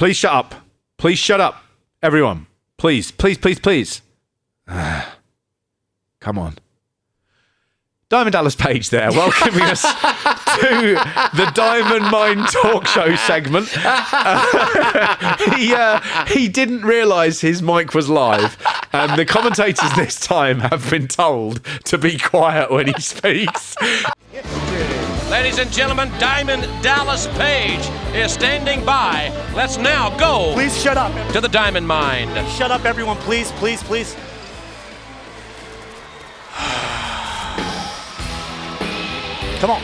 Please shut up. Please shut up. Everyone. Please. Please. Come on. Diamond Dallas Page there, welcoming us to the Diamond Mine talk show segment. He didn't realise his mic was live, and the commentators this time have been told to be quiet when he speaks. Ladies and gentlemen, Diamond Dallas Page is standing by. Let's now go. Please shut up. To the Diamond Mine. Shut up, everyone. Please. Come on.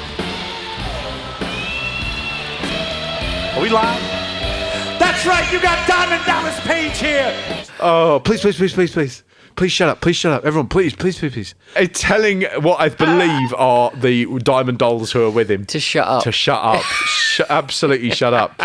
Are we live? That's right, you got Diamond Dallas Page here. Oh, please. Please shut up. Everyone, please. Telling what I believe are the Diamond Dolls who are with him. To shut up. Absolutely shut up.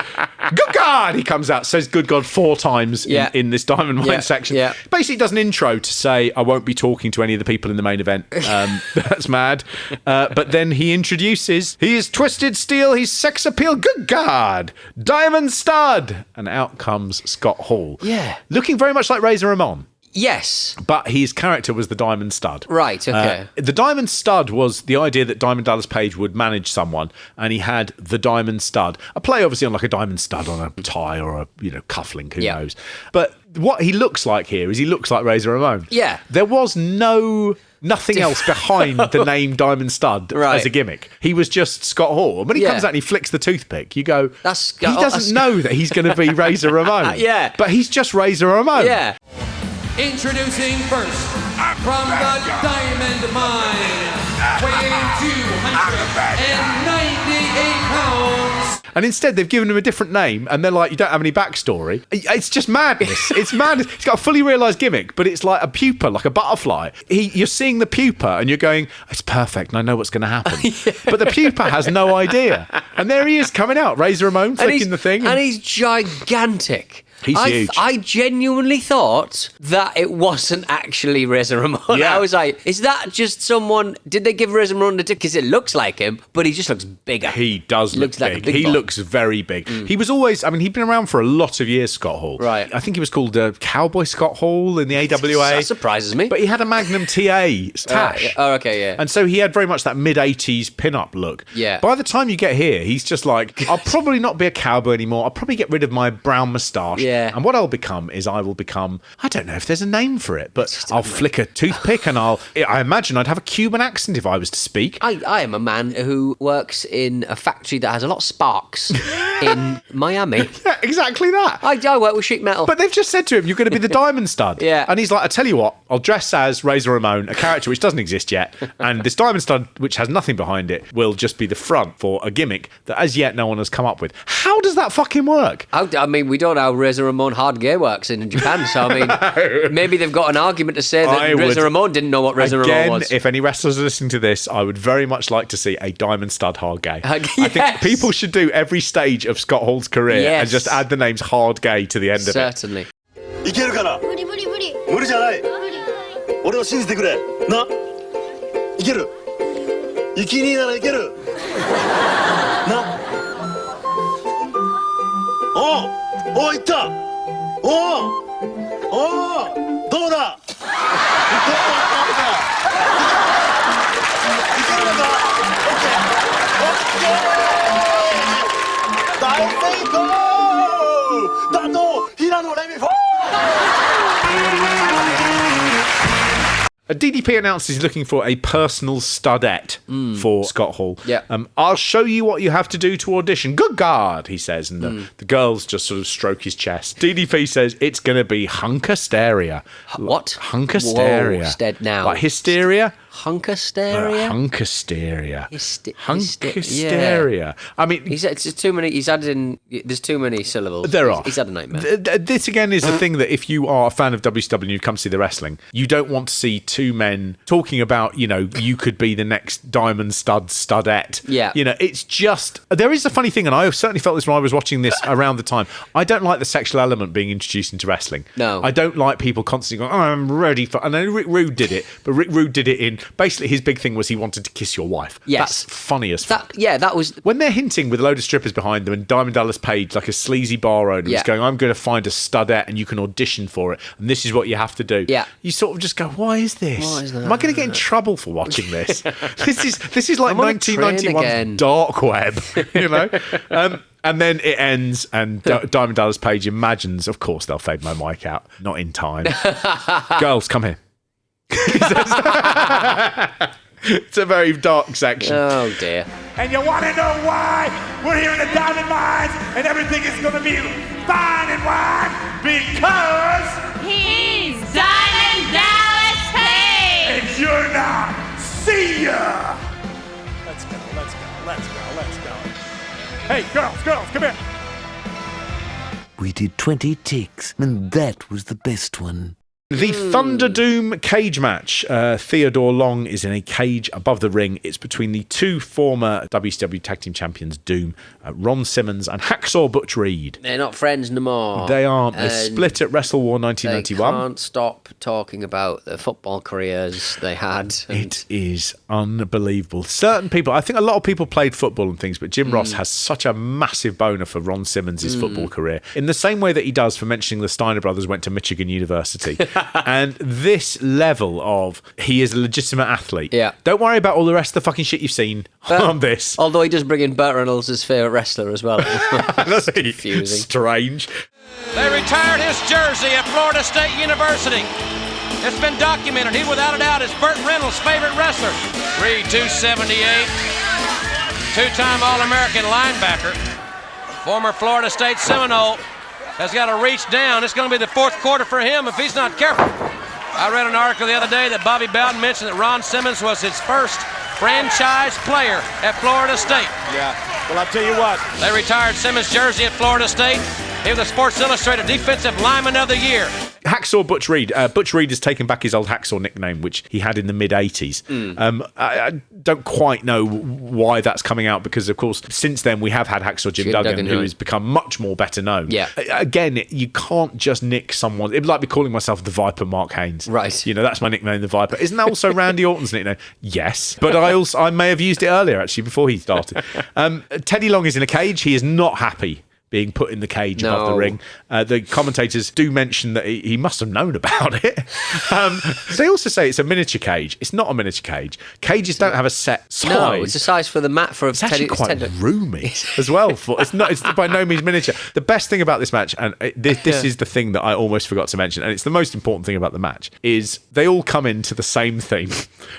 Good God! He comes out, says good God 4 times in this Diamond Mine section. Yeah. Basically does an intro to say, I won't be talking to any of the people in the main event. That's mad. But then he introduces, he is Twisted Steel, he's sex appeal, good God! Diamond Stud! And out comes Scott Hall. Yeah. Looking very much like Razor Ramon. Yes. But his character was the Diamond Stud. Right, okay. The Diamond Stud was the idea that Diamond Dallas Page would manage someone, and he had the Diamond Stud. A play obviously on like a diamond stud on a tie or a cufflink, who knows. But what he looks like here is he looks like Razor Ramon. Yeah. There was nothing else behind the name Diamond Stud as a gimmick. He was just Scott Hall. When he comes out and he flicks the toothpick, you go, he doesn't know that he's going to be Razor Ramon. Yeah. But he's just Razor Ramon. Yeah. Introducing first, from the Diamond Mine, weighing 298 pounds. And instead, they've given him a different name, and they're like, you don't have any backstory. It's just madness. It's madness. He's got a fully realised gimmick, but it's like a pupa, like a butterfly. You're seeing the pupa, and you're going, it's perfect, and I know what's going to happen. But the pupa has no idea. And there he is coming out, Razor Ramon, flicking the thing. And he's gigantic. He's huge. I genuinely thought that it wasn't actually Razor Ramon. Yeah. I was like, is that just someone... Did they give Razor Ramon the tick? Because it looks like him, but he just looks bigger. He does look like a big. big He boy. looks very big. He was always... he'd been around for a lot of years, Scott Hall. Right. I think he was called Cowboy Scott Hall in the AWA. That surprises me. But he had a Magnum TA tash. Oh, okay, yeah. And so he had very much that mid-80s pin-up look. Yeah. By the time you get here, he's just like, I'll probably not be a cowboy anymore. I'll probably get rid of my brown moustache. Yeah. And what I'll become is I will become, I don't know if there's a name for it, but I'll flick a toothpick and I imagine I'd have a Cuban accent if I was to speak. I am a man who works in a factory that has a lot of sparks in Miami. Yeah, exactly that. I work with sheet metal. But they've just said to him, you're going to be the Diamond Stud. Yeah. And he's like, I tell you what, I'll dress as Razor Ramon, a character which doesn't exist yet, and this Diamond Stud, which has nothing behind it, will just be the front for a gimmick that as yet no one has come up with. How does that fucking work? I mean, we don't know how Razor Ramon hard gear works in Japan, so I mean, maybe they've got an argument to say that Razor Ramon didn't know what Razor Ramon was. If any wrestlers are listening to this, I would very much like to see a Diamond Stud hard gay. I think people should do every stage of Scott Hall's career and just add the names hard gay to the end of it. Certainly. いけるかな無理じゃない俺を信じてくれないける生きにならいけるなおいったおどうだいけるのかオッケー大成功打倒平野レミフォーDDP announces he's looking for a personal studette for Scott Hall. Yeah. I'll show you what you have to do to audition. Good God, he says. And the girls just sort of stroke his chest. DDP says it's going to be hunkasteria. What? Hunkasteria. Whoa, now. Like hysteria? Hunkasteria? Hunkasteria. Hunkasteria. Yeah. I mean... It's too many... He's added in... There's too many syllables. There are. He's had a nightmare. This, again, is the thing that if you are a fan of WCW and you come to see the wrestling, you don't want to see two men talking about, you could be the next diamond studette. Yeah. It's just, there is a funny thing, and I certainly felt this when I was watching this around the time. I don't like the sexual element being introduced into wrestling. No. I don't like people constantly going, I'm ready for, and then Rick Rude did it, but Rick Rude did it in, basically his big thing was he wanted to kiss your wife. Yes. That's funny as fuck. That was... When they're hinting with a load of strippers behind them and Diamond Dallas Page, like a sleazy bar owner, is going, I'm going to find a studette and you can audition for it, and this is what you have to do. Yeah. You sort of just go, why is this? What is that? Am I going to get in trouble for watching this? This is like I'm on a train 1991's again. dark web, And then it ends, and Diamond Dallas Page imagines, of course, they'll fade my mic out. Not in time. Girls, come here. It's a very dark section. Oh, dear. And you want to know why we're here in the diamond mines and everything is going to be fine and wide? Because He's Diamond Dallas Page! and you're not. See ya! Let's go. Hey, girls, come here. We did 20 ticks, and that was the best one. The Thunderdoom cage match. Theodore Long is in a cage above the ring. It's between the two former WCW Tag Team Champions, Doom, Ron Simmons and Hacksaw Butch Reed. They're not friends no more. They aren't. They split at Wrestle War 1991. They can't stop talking about the football careers they had. It is unbelievable. Certain people, I think a lot of people played football and things, but Jim Ross has such a massive boner for Ron Simmons' football career, in the same way that he does for mentioning the Steiner brothers went to Michigan University. And this level of he is a legitimate athlete. Yeah. Don't worry about all the rest of the fucking shit you've seen on this. Although he does bring in Burt Reynolds as favourite wrestler as well. That's confusing. Strange. They retired his jersey at Florida State University. It's been documented. He, without a doubt, is Burt Reynolds' favorite wrestler. Reed, 278. Two-time All-American linebacker. Former Florida State Seminole. Has got to reach down. It's going to be the fourth quarter for him if he's not careful. I read an article the other day that Bobby Bowden mentioned that Ron Simmons was his first franchise player at Florida State. Yeah. Well, I'll tell you what. They retired Simmons' jersey at Florida State. He was the Sports Illustrated Defensive Lineman of the Year. Hacksaw Butch Reed. Butch Reed has taken back his old Hacksaw nickname, which he had in the mid-'80s. I don't quite know why that's coming out, because, of course, since then we have had Hacksaw Jim Duggan, who has become much more better known. Yeah. Again, you can't just nick someone. It'd like me calling myself the Viper Mark Haynes. Right. That's my nickname, the Viper. Isn't that also Randy Orton's nickname? Yes. But I may have used it earlier, actually, before he started. Teddy Long is in a cage. He is not happy being put in the cage above the ring. The commentators do mention that he must have known about it. They also say it's a miniature cage. It's not a miniature cage. Cages don't have a set size. No, it's a size for the mat for a It's actually quite roomy as well. It's by no means miniature. The best thing about this match, and this is the thing that I almost forgot to mention, and it's the most important thing about the match, is they all come into the same theme,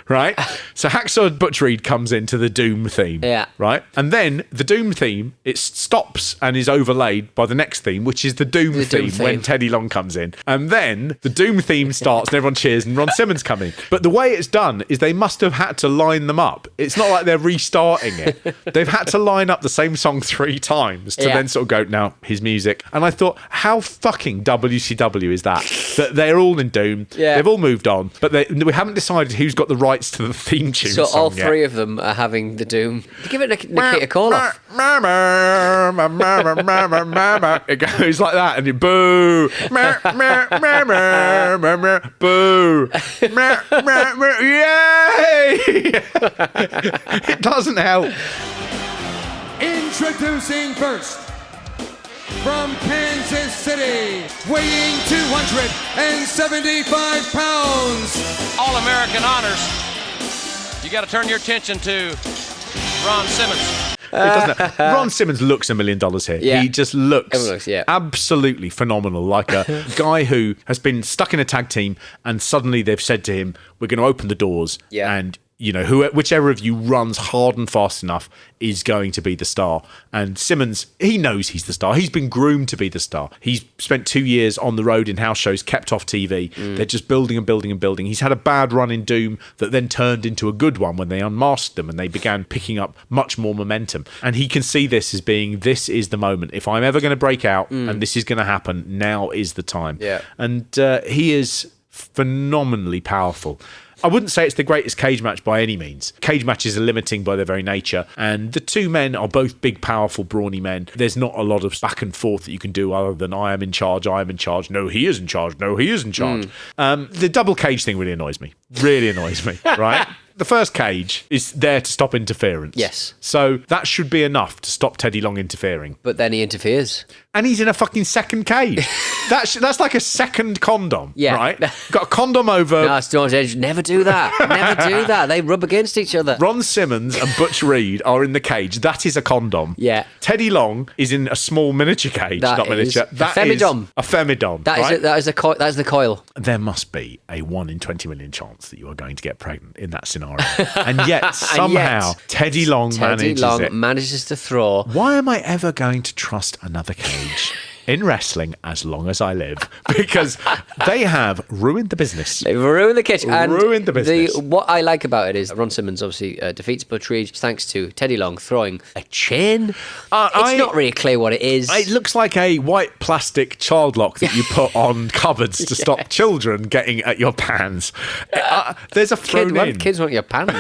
right? So Hacksaw Butch Reed comes into the Doom theme, right? And then the Doom theme, it stops and is overlaid by the next theme, which is the Doom theme when Teddy Long comes in. And then the Doom theme starts and everyone cheers and Ron Simmons come in. But the way it's done is they must have had to line them up. It's not like they're restarting it. They've had to line up the same song 3 times to then sort of go, now, his music. And I thought, how fucking WCW is that? That they're all in Doom. Yeah. They've all moved on. But we haven't decided who's got the rights to the theme tune So song all yet. 3 of them are having the Doom. Give it Nikita Koloff. It goes like that, and you boo, boo, yay! It doesn't help. Introducing first, from Kansas City, weighing 275 pounds. All-American honors. You got to turn your attention to Ron Simmons. Ron Simmons looks $1 million here. Yeah. He just looks absolutely phenomenal, like a guy who has been stuck in a tag team and suddenly they've said to him, we're going to open the doors and whichever of you runs hard and fast enough is going to be the star. And Simmons, he knows he's the star. He's been groomed to be the star. He's spent 2 years on the road in house shows, kept off TV. They're just building and building and building. He's had a bad run in Doom that then turned into a good one when they unmasked them and they began picking up much more momentum. And he can see this as being, this is the moment. If I'm ever going to break out and this is going to happen, now is the time. Yeah. And he is phenomenally powerful. I wouldn't say it's the greatest cage match by any means. Cage matches are limiting by their very nature, and the two men are both big, powerful, brawny men. There's not a lot of back and forth that you can do other than I am in charge, no, he is in charge, no, he is in charge. The double cage thing really annoys me, right? The first cage is there to stop interference. Yes. So that should be enough to stop Teddy Long interfering. But then he interferes. And he's in a fucking second cage. That's like a second condom, right? Got a condom over... No, Stone Age, never do that. Never do that. They rub against each other. Ron Simmons and Butch Reed are in the cage. That is a condom. Yeah. Teddy Long is in a small miniature cage. Not miniature. That is a femidom. That is the coil. There must be a 1 in 20 million chance that you are going to get pregnant in that scenario. And yet, somehow, Teddy Long manages to throw. Why am I ever going to trust another cage in wrestling as long as I live? Because they have ruined the business. They've ruined the kitchen. Ruined the business. What I like about it is Ron Simmons obviously defeats Butch Reed thanks to Teddy Long throwing a chain. It's not really clear what it is. It looks like a white plastic child lock that you put on cupboards to stop children getting at your pans. There's a thrown in. Kids want your pans.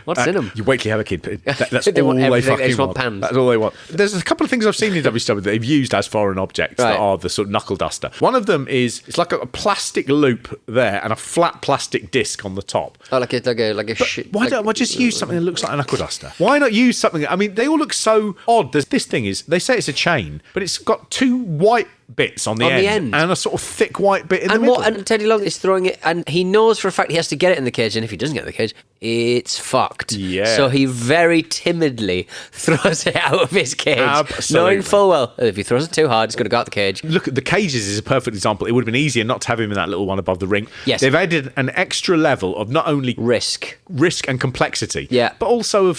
What's in them? You wait till you have a kid. That's all they fucking want. Pans. That's all they want. There's a couple of things I've seen in WCW that they've used as foreign objects that are the sort of knuckle duster. One of them is it's like a plastic loop there and a flat plastic disc on the top. Oh, like a shit. Why don't I just use something that looks like a knuckle duster? Why not use something? I mean, they all look so odd. This thing is, they say it's a chain, but it's got two white bits on the end and a sort of thick white bit in the middle. And Teddy Long is throwing it, and he knows for a fact he has to get it in the cage, and if he doesn't get in the cage, it's fucked. Yeah. So he very timidly throws it out of his cage, knowing full well if he throws it too hard, it's going to go out the cage. Look, the cages is a perfect example. It would have been easier not to have him in that little one above the ring. Yes. They've added an extra level of not only risk and complexity, but also of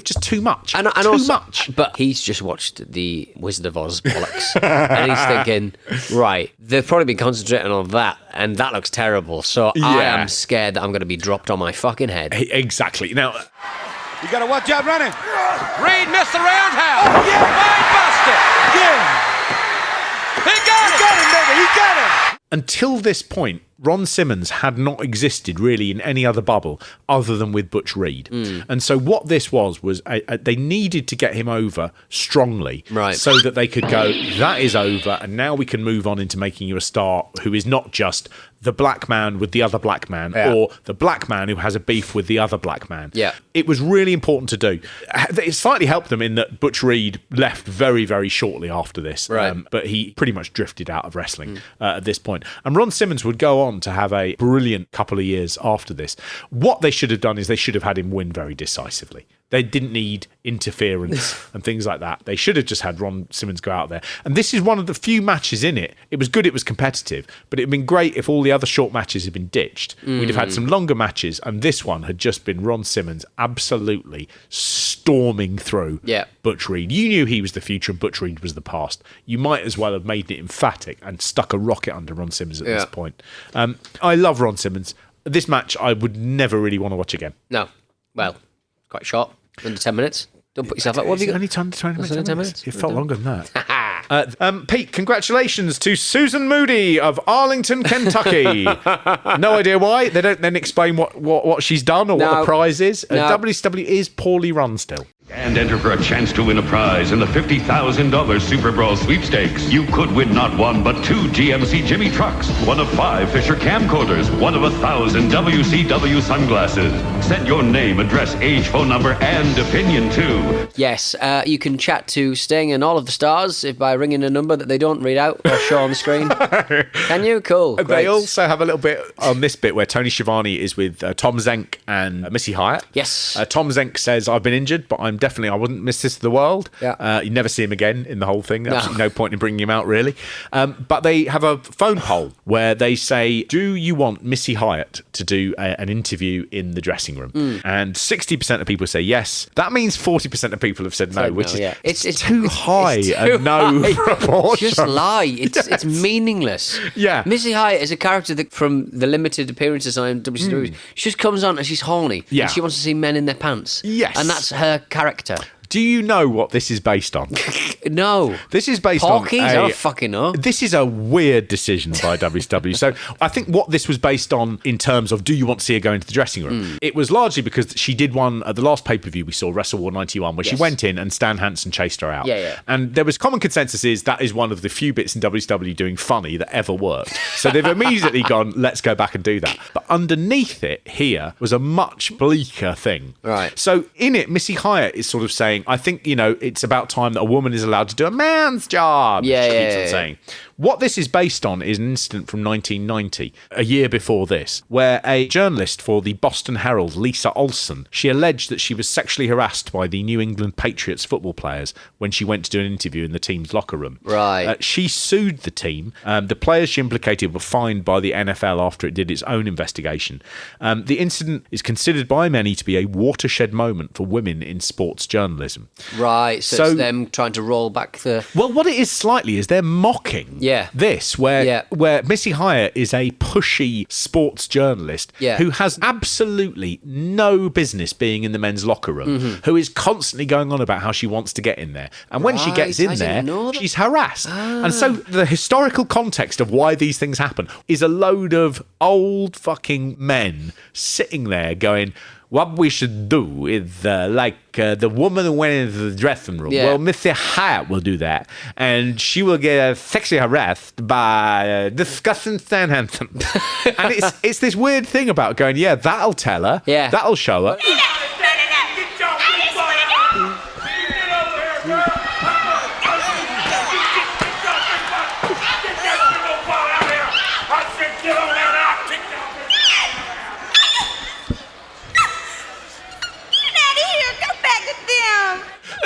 just too much. And also, much. But he's just watched the Wizard of Oz bollocks, and he's thinking, right, they've probably been concentrating on that, and that looks terrible. So I am scared that I'm going to be dropped on my fucking head. Exactly. Now, you got to watch out running. Reed missed the roundhouse. Oh, yeah. Fine busted. Yeah. He got him, baby. He got him. Until this point, Ron Simmons had not existed really in any other bubble other than with Butch Reed. And so what this was they needed to get him over strongly so that they could go, that is over, and now we can move on into making you a star who is not just the black man with the other black man or the black man who has a beef with the other black man. Yeah. It was really important to do. It slightly helped them in that Butch Reed left very, very shortly after this. But he pretty much drifted out of wrestling at this point. And Ron Simmons would go on to have a brilliant couple of years after this. What they should have done is they should have had him win very decisively. They didn't need interference and things like that. They should have just had Ron Simmons go out there. And this is one of the few matches in it. It was good, it was competitive, but it'd been great if all the other short matches had been ditched. We'd have had some longer matches, and this one had just been Ron Simmons absolutely storming through Butch Reed. You knew he was the future and Butch Reed was the past. You might as well have made it emphatic and stuck a rocket under Ron Simmons at this point. I love Ron Simmons. This match I would never really want to watch again. No. Well, quite short. Under 10 minutes. Don't put yourself up. What have you got? Only 20 minutes. 10 minutes. It felt longer than that. Pete, congratulations to Susan Moody of Arlington, Kentucky. No idea why. They don't then explain what she's done or what the prize is. WCW is poorly run still. And enter for a chance to win a prize in the $50,000 SuperBrawl sweepstakes. You could win not one, but 2 GMC Jimmy trucks, 1 of 5 Fisher camcorders, 1 of 1,000 WCW sunglasses. Send your name, address, age, phone number, and opinion too. Yes, you can chat to Sting and all of the stars by ringing a number that they don't read out or show on the screen. Can you? Cool. Great. They also have a little bit on this bit where Tony Schiavone is with Tom Zenk and Missy Hyatt. Yes. Tom Zenk says, I've been injured, but I wouldn't miss this to the world. You never see him again in the whole thing. Absolutely no point in bringing him out, really. But they have a phone poll where they say, do you want Missy Hyatt to do an interview in the dressing room? And 60% of people say yes. That means 40% of people have said no, which is it's too high a no proportion. Just lie. It's meaningless. Yeah. Missy Hyatt is a character that from the limited appearances on WCW, she just comes on and she's horny. Yeah. And she wants to see men in their pants. Yes. And that's her character. Do you know what this is based on? No. This is based Porkies? on I don't fucking know. This is a weird decision by WCW. So I think what this was based on in terms of do you want to see her go into the dressing room? It was largely because she did one at the last pay-per-view we saw, Wrestle War 91, where she went in and Stan Hansen chased her out. Yeah. And there was common consensus is that is one of the few bits in WCW doing funny that ever worked. So they've immediately gone, let's go back and do that. But underneath it here was a much bleaker thing. Right. So in it, Missy Hyatt is sort of saying, I think, it's about time that a woman is allowed to do a man's job. Yeah, she keeps yeah. on saying. What this is based on is an incident from 1990, a year before this, where a journalist for the Boston Herald, Lisa Olson, she alleged that she was sexually harassed by the New England Patriots football players when she went to do an interview in the team's locker room. Right. She sued the team. The players she implicated were fined by the NFL after it did its own investigation. The incident is considered by many to be a watershed moment for women in sports journalism. Right, so it's them trying to roll back the... Well, what it is slightly is they're mocking this, where Missy Hyatt is a pushy sports journalist who has absolutely no business being in the men's locker room, who is constantly going on about how she wants to get in there. And when she gets in there, she's harassed. And so the historical context of why these things happen is a load of old fucking men sitting there going, what we should do is the woman who went into the dressing room. Yeah. Well, Missy Hyatt will do that, and she will get sexually harassed by discussing Stan Hansen. And it's this weird thing about going, that'll tell her. Yeah. That'll show her.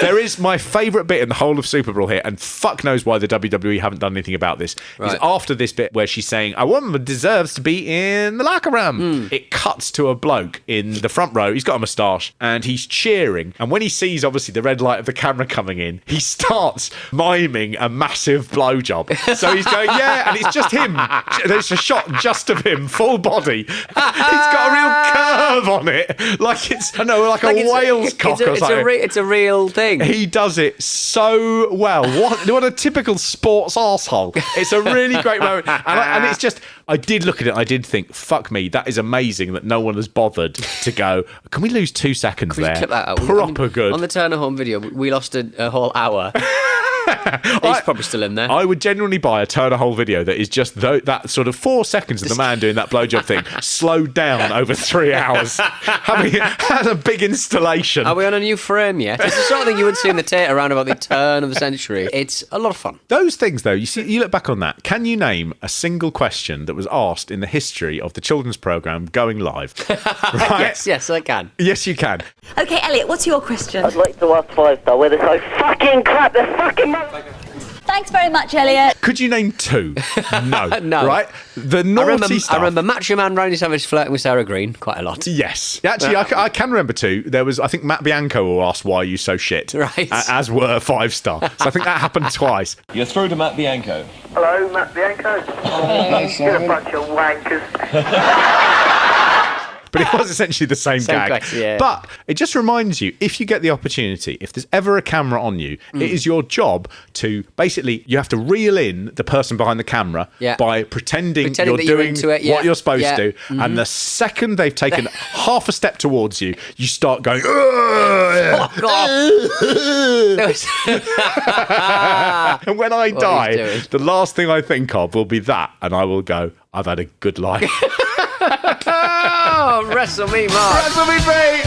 There is my favourite bit in the whole of SuperBrawl here, and fuck knows why the WWE haven't done anything about this. Is after this bit where she's saying, a woman deserves to be in the locker room. It cuts to a bloke in the front row. He's got a moustache, and he's cheering. And when he sees, obviously, the red light of the camera coming in, he starts miming a massive blowjob. So he's going, and it's just him. There's a shot just of him, full body. He's got a real curve on it. Like it's, I know, like a whale's cock or something. It's a real thing. He does it so well. What a typical sports arsehole. It's a really great moment. And it's just, I did look at it, I did think, fuck me, that is amazing that no one has bothered to go, can we lose 2 seconds there? Clip that out? Proper good. On the Turner Home video, we lost a whole hour. He's probably still in there. I would genuinely buy a Turner Hole video that is just that sort of 4 seconds of the man doing that blowjob thing slowed down over 3 hours. Had a big installation. Are we on a new frame yet? It's the sort of thing you would see in the theatre around about the turn of the century. It's a lot of fun. Those things, though, you look back on that. Can you name a single question that was asked in the history of the children's programme going live? Right? Yes, I can. Yes, you can. Okay, Elliot, what's your question? I'd like to ask 5-star where they're so fucking crap. They're fucking... Thanks very much, Elliot. Could you name 2? No. No. Right? The naughty stuff. I remember Macho Man Randy Savage flirting with Sarah Green quite a lot. Yes. Actually, I can remember 2. There was, I think, Matt Bianco who asked, why are you so shit? Right. As were 5-star. So I think that happened twice. You're through to Matt Bianco. Hello, Matt Bianco. You're a bunch of wankers. But it was essentially the same gag. Question, yeah. But it just reminds you, if you get the opportunity, if there's ever a camera on you, it is your job to basically, you have to reel in the person behind the camera by pretending you're doing what you're supposed to. And the second they've taken half a step towards you, you start going, fuck off. And when I die, the last thing I think of will be that, and I will go, I've had a good life. Oh, wrestle me, Mark. Wrestle me, babe.